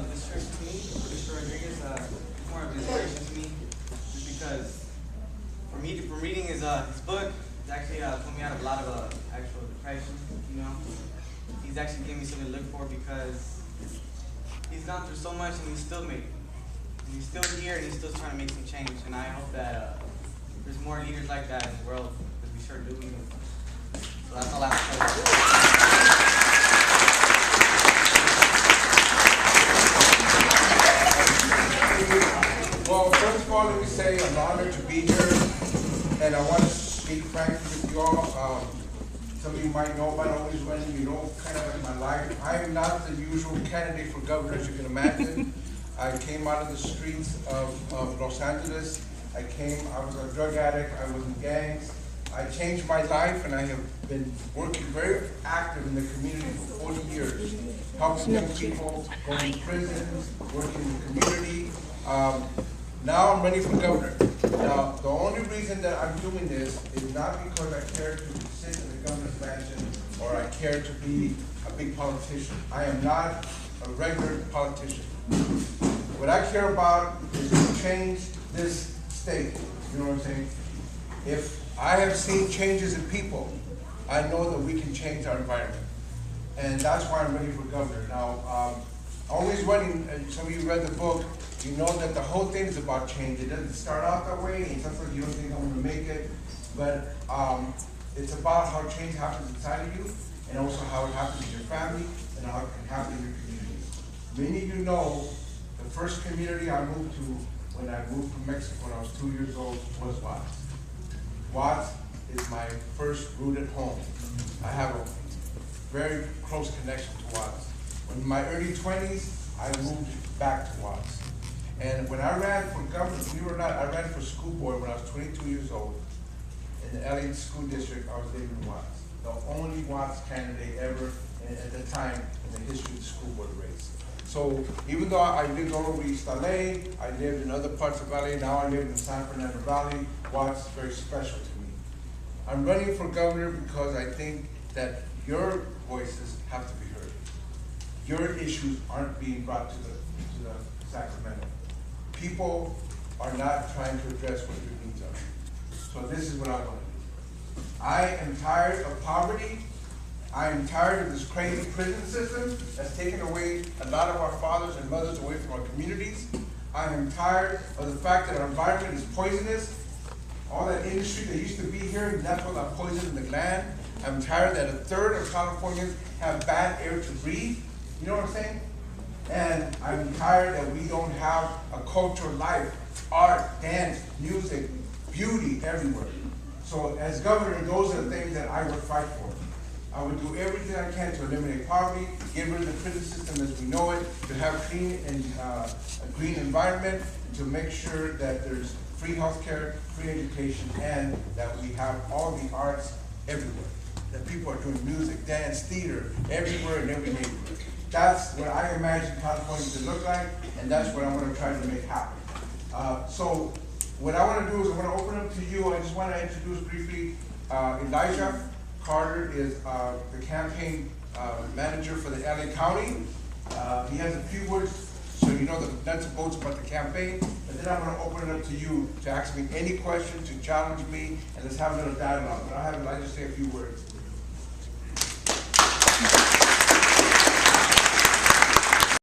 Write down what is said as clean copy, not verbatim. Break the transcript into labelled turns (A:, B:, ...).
A: Mr. To me, Mr. Rodriguez, is more of an inspiration to me, just because from reading his book, it's actually put me out of a lot of actual depression. You know, he's actually giving me something to look for because he's gone through so much and he's still made it. And he's still here and he's still trying to make some change. And I hope that there's more leaders like that in the world, because we sure do. So that's all I have to say.
B: Well, first of all, let me say I'm honored to be here, and I want to speak frankly with you all. Some of you might know about Always Running, you know kind of like my life. I am not the usual candidate for governor, as you can imagine. I came out of the streets of Los Angeles. I was a drug addict, I was in gangs. I changed my life, and I have been working very active in the community for 40 years, helping young people, going to prisons, working in the community. Now I'm ready for governor. Now, the only reason that I'm doing this is not because I care to sit in the governor's mansion or I care to be a big politician. I am not a regular politician. What I care about is to change this state. You know what I'm saying? If I have seen changes in people, I know that we can change our environment. And that's why I'm ready for governor. Now, Always Running, and some of you read the book, you know that the whole thing is about change. It doesn't start out that way, and sometimes you don't think I'm going to make it, but it's about how change happens inside of you, and also how it happens in your family, and how it can happen in your community. Many of you know the first community I moved to when I moved from Mexico when I was 2 years old was Watts. Watts is my first rooted home. I have a very close connection to Watts. In my early 20s, I moved back to Watts. And when I ran for governor, I ran for school board when I was 22 years old. In the LA School District, I was living in Watts. The only Watts candidate ever at the time in the history of the school board race. So even though I lived all over East LA, I lived in other parts of LA, now I live in the San Fernando Valley, Watts is very special to me. I'm running for governor because I think that your voices have to be heard. Your issues aren't being brought to the Sacramento. People are not trying to address what your needs are. So this is what I want to do. I am tired of poverty. I am tired of this crazy prison system that's taken away a lot of our fathers and mothers away from our communities. I am tired of the fact that our environment is poisonous. All that industry that used to be here, that's what got poisoned in the land. I'm tired that a third of Californians have bad air to breathe. You know what I'm saying? And I'm tired that we don't have a culture of life, art, dance, music, beauty everywhere. So as governor, those are the things that I would fight for. I would do everything I can to eliminate poverty, get rid of the prison system as we know it, to have clean and a green environment, to make sure that there's free healthcare, free education, and that we have all the arts everywhere. That people are doing music, dance, theater, everywhere in every neighborhood. That's what I imagine California to look like, and that's what I'm going to try to make happen. So what I want to do is I want to open up to you. I just want to introduce briefly Elijah Carter is the campaign manager for the LA County. He has a few words so you know the nuts and bolts about the campaign, and then I'm going to open it up to you to ask me any questions, to challenge me, and let's have a little dialogue. But I'll have Elijah say a few words.